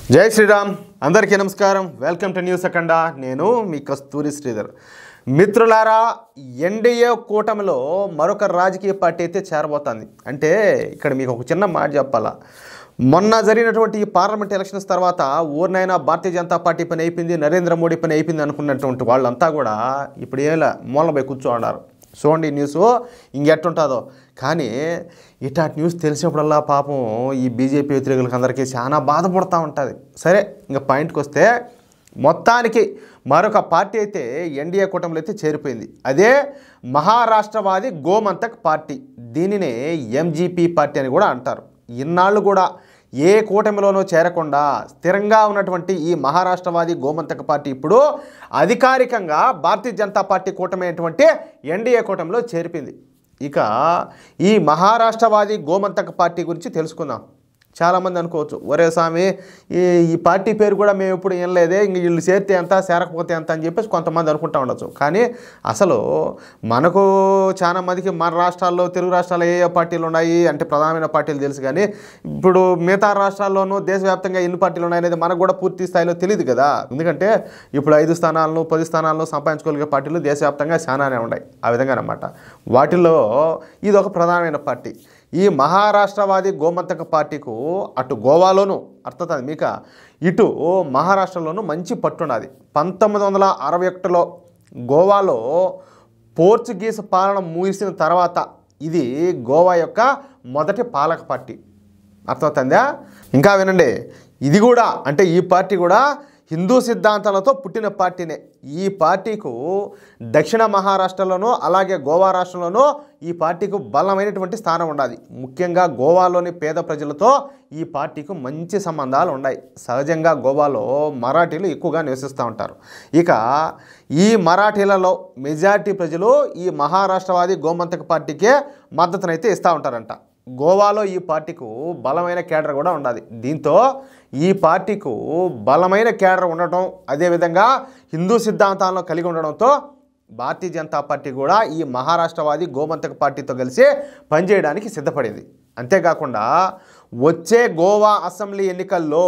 జై శ్రీరామ్ అందరికీ నమస్కారం వెల్కమ్ టు న్యూస్ అఖండ నేను మీ కస్తూరి శ్రీధర్ మిత్రులారా ఎన్డీఏ కూటమిలో మరొక రాజకీయ పార్టీ అయితే చేరబోతోంది అంటే ఇక్కడ మీకు ఒక చిన్న మాట చెప్పాలా మొన్న జరిగినటువంటి ఈ పార్లమెంట్ ఎలక్షన్స్ తర్వాత ఊరినైనా భారతీయ జనతా పార్టీ పని అయిపోయింది నరేంద్ర మోడీ పని అయిపోయింది అనుకున్నటువంటి వాళ్ళంతా కూడా ఇప్పుడు ఏలా మూలపై కూర్చోన్నారు చూడండి న్యూస్ ఇంకెట్టుంటుందో కానీ ఇట్లాంటి న్యూస్ తెలిసినప్పుడల్లా పాపం ఈ బీజేపీ వ్యతిరేకులకు అందరికీ చాలా బాధపడుతూ ఉంటుంది సరే ఇంకా పాయింట్కి వస్తే మొత్తానికి మరొక పార్టీ అయితే ఎన్డీఏ కూటమిలో అయితే చేరిపోయింది అదే మహారాష్ట్రవాది గోమంతక్ పార్టీ దీనినే ఎంజీపీ పార్టీ అని కూడా అంటారు ఇన్నాళ్ళు కూడా ఏ కూటమిలోనూ చేరకుండా స్థిరంగా ఉన్నటువంటి ఈ మహారాష్ట్రవాది గోమంతక పార్టీ ఇప్పుడు అధికారికంగా భారతీయ జనతా పార్టీ కూటమి అయినటువంటి ఎన్డీఏ కూటమిలో చేరిపోయింది ఇక ఈ మహారాష్ట్రవాది గోమంతక పార్టీ గురించి తెలుసుకుందాం చాలామంది అనుకోవచ్చు ఒరే స్వామి ఈ పార్టీ పేరు కూడా మేము ఎప్పుడు వినలేదే ఇంక వీళ్ళు చేరితే ఎంత చేరకపోతే ఎంత అని చెప్పేసి కొంతమంది అనుకుంటూ ఉండొచ్చు కానీ అసలు మనకు చాలా మందికి మన రాష్ట్రాల్లో తెలుగు రాష్ట్రాల్లో ఏ పార్టీలు ఉన్నాయి అంటే ప్రధానమైన పార్టీలు తెలుసు కానీ ఇప్పుడు మిగతా రాష్ట్రాల్లోనూ దేశవ్యాప్తంగా ఎన్ని పార్టీలు ఉన్నాయనేది మనకు కూడా పూర్తి స్థాయిలో తెలియదు కదా ఎందుకంటే ఇప్పుడు 5 స్థానాలను 10 స్థానాలను సంపాదించుకోగలిగే పార్టీలు దేశవ్యాప్తంగా చాలానే ఉన్నాయి ఆ విధంగా అన్నమాట వాటిల్లో ఇది ఒక ప్రధానమైన పార్టీ ఈ మహారాష్ట్రవాది గోమంతక పార్టీకు అటు గోవాలోను అర్థమవుతుంది మీకు ఇటు మహారాష్ట్రలోనూ మంచి పట్టున్నది 1961లో గోవాలో పోర్చుగీస్ పాలన ముగిసిన తర్వాత ఇది గోవా యొక్క మొదటి పాలక పార్టీ అర్థమవుతుందా ఇంకా వినండి ఇది కూడా అంటే ఈ పార్టీ కూడా హిందూ సిద్ధాంతాలతో పుట్టిన పార్టీనే ఈ పార్టీకు దక్షిణ మహారాష్ట్రలోనూ అలాగే గోవా రాష్ట్రంలోనూ ఈ పార్టీకు బలమైనటువంటి స్థానం ఉండాలి ముఖ్యంగా గోవాలోని పేద ప్రజలతో ఈ పార్టీకు మంచి సంబంధాలు ఉన్నాయి సహజంగా గోవాలో మరాఠీలు ఎక్కువగా నివసిస్తూ ఉంటారు ఇక ఈ మరాఠీలలో మెజారిటీ ప్రజలు ఈ మహారాష్ట్రవాది గోమంతక పార్టీకే మద్దతునైతే ఇస్తూ ఉంటారంట గోవాలో ఈ పార్టీకు బలమైన కేడర్ కూడా ఉండాలి దీంతో ఈ పార్టీకు బలమైన కేడర్ ఉండటం అదేవిధంగా హిందూ సిద్ధాంతాలను కలిగి ఉండడంతో భారతీయ జనతా పార్టీ కూడా ఈ మహారాష్ట్రవాది గోమంతక పార్టీతో కలిసి పనిచేయడానికి సిద్ధపడింది అంతేకాకుండా వచ్చే గోవా అసెంబ్లీ ఎన్నికల్లో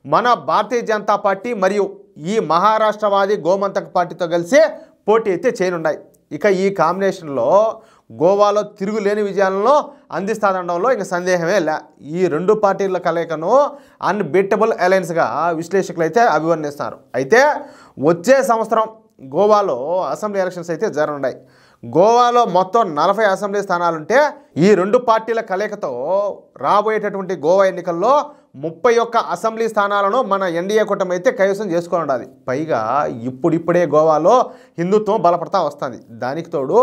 మన భారతీయ జనతా పార్టీ మరియు ఈ మహారాష్ట్రవాది గోమంతక పార్టీతో కలిసి పోటీ అయితే చేయనున్నాయి ఇక ఈ కాంబినేషన్లో గోవాలో తిరుగులేని విజయాలను అందిస్తాదనడంలో ఇంక సందేహమే లే ఈ రెండు పార్టీల కలయికను అన్బీటబుల్ అలయన్స్గా విశ్లేషకులు అయితే అభివర్ణిస్తారు అయితే వచ్చే సంవత్సరం గోవాలో అసెంబ్లీ ఎలక్షన్స్ అయితే జరగనున్నాయి గోవాలో మొత్తం 40 అసెంబ్లీ స్థానాలుంటే ఈ రెండు పార్టీల కలయికతో రాబోయేటటువంటి గోవా ఎన్నికల్లో 31 అసెంబ్లీ స్థానాలను మన ఎన్డీఏ కూటమి అయితే కైవసం చేసుకొని ఉండాలి పైగా ఇప్పుడిప్పుడే గోవాలో హిందుత్వం బలపడతా వస్తుంది దానికి తోడు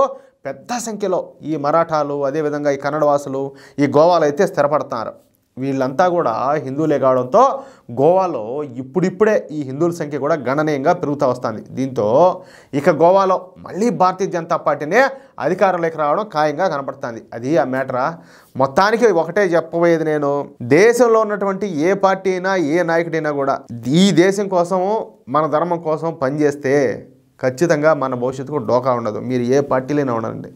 పెద్ద సంఖ్యలో ఈ మరాఠాలు అదేవిధంగా ఈ కన్నడవాసులు ఈ గోవాలో అయితే స్థిరపడుతున్నారు వీళ్ళంతా కూడా హిందువులే కావడంతో గోవాలో ఇప్పుడిప్పుడే ఈ హిందువుల సంఖ్య కూడా గణనీయంగా పెరుగుతూ వస్తుంది దీంతో ఇక గోవాలో మళ్ళీ భారతీయ జనతా పార్టీనే అధికారంలోకి రావడం ఖాయంగా కనపడుతుంది అది ఆ మ్యాటరా మొత్తానికి ఒకటే చెప్పబోయేది నేను దేశంలో ఉన్నటువంటి ఏ పార్టీ అయినా ఏ నాయకుడైనా కూడా ఈ దేశం కోసం మన ధర్మం కోసం పనిచేస్తే ఖచ్చితంగా మన భవిష్యత్తుకు డోకా ఉండదు మీరు ఏ పార్టీలైనా ఉండండి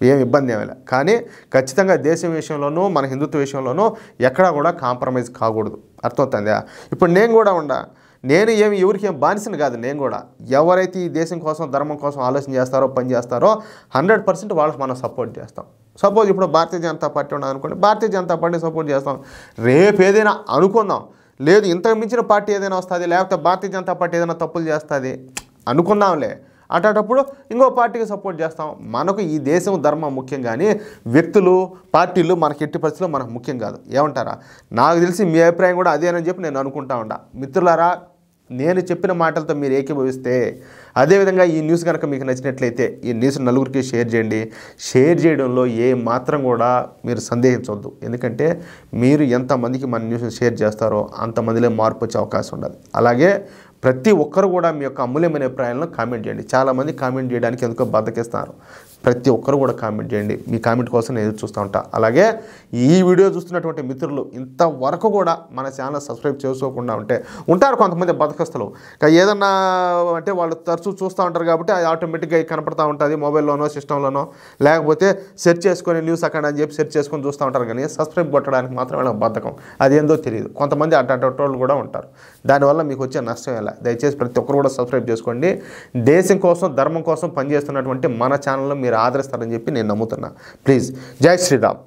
ఏం ఇబ్బంది ఏమైనా కానీ ఖచ్చితంగా దేశం విషయంలోనూ మన హిందుత్వ విషయంలోనూ ఎక్కడా కూడా కాంప్రమైజ్ కాకూడదు అర్థమవుతుందా ఇప్పుడు నేను కూడా నేను ఎవరికి ఏం బానిసను కాదు నేను కూడా ఎవరైతే ఈ దేశం కోసం ధర్మం కోసం ఆలోచన చేస్తారో పని చేస్తారో 100% వాళ్ళకి మనం సపోర్ట్ చేస్తాం సపోజ్ ఇప్పుడు భారతీయ జనతా పార్టీ ఉన్నది అనుకోండి భారతీయ జనతా పార్టీ సపోర్ట్ చేస్తాం రేపు ఏదైనా అనుకుందాం లేదు ఇంతకు మించిన పార్టీ ఏదైనా వస్తుంది లేకపోతే భారతీయ జనతా పార్టీ ఏదైనా తప్పులు చేస్తుంది అనుకుందాంలే అటప్పుడు ఇంకో పార్టీకి సపోర్ట్ చేస్తాం మనకు ఈ దేశం ధర్మం ముఖ్యం కానీ వ్యక్తులు పార్టీలు మనకి ఎట్టి పరిస్థితుల్లో మనకు ముఖ్యం కాదు ఏమంటారా నాకు తెలిసి మీ అభిప్రాయం కూడా అదేనని చెప్పి నేను అనుకుంటా ఉంటా మిత్రులారా నేను చెప్పిన మాటలతో మీరు ఏకీభవిస్తే అదేవిధంగా ఈ న్యూస్ కనుక మీకు నచ్చినట్లయితే ఈ న్యూస్ నలుగురికి షేర్ చేయండి షేర్ చేయడంలో ఏ మాత్రం కూడా మీరు సందేహించవద్దు ఎందుకంటే మీరు ఎంతమందికి మన న్యూస్ షేర్ చేస్తారో అంతమందిలో మార్పు వచ్చే అవకాశం ఉండదు అలాగే ప్రతి ఒక్కరు కూడా మీ యొక్క అమూల్యమైన అభిప్రాయాలను కామెంట్ చేయండి. చాలామంది కామెంట్ చేయడానికి ఎందుకో బద్దకిస్తున్నారు. ప్రతి ఒక్కరు కూడా కామెంట్ చేయండి. మీ కామెంట్ కోసం నేను ఎదురు చూస్తూ ఉంటాను. అలాగే ఈ వీడియో చూస్తున్నటువంటి మిత్రులు ఇంతవరకు కూడా మన ఛానల్ సబ్స్క్రైబ్ చేసుకోకుండా ఉంటారు కొంతమంది బద్దకస్తులు. ఏదన్నా అంటే వాళ్ళు తరచూ చూస్తూ ఉంటారు కాబట్టి అది ఆటోమేటిక్గా కనపడతా ఉంటుంది మొబైల్లోనో సిస్టంలోనో, లేకపోతే సెర్చ్ చేసుకొని న్యూస్ అక్కడ అని చెప్పి సెర్చ్ చేసుకొని చూస్తూ ఉంటారు. కానీ సబ్స్క్రైబ్ కొట్టడానికి మాత్రం వాళ్ళకి బద్ధకం, అదేందో తెలియదు. కొంతమంది అటువంటి కూడా ఉంటారు. దానివల్ల మీకు వచ్చే నష్టం ఎలా? దయచేసి ప్రతి ఒక్కరు కూడా సబ్స్క్రైబ్ చేసుకోండి. దేశం కోసం ధర్మం కోసం పనిచేస్తున్నటువంటి మన ఛానల్లో మీరు ఆదరిస్తారని చెప్పి నేను నమ్ముతున్నా. ప్లీజ్, జై శ్రీరామ్.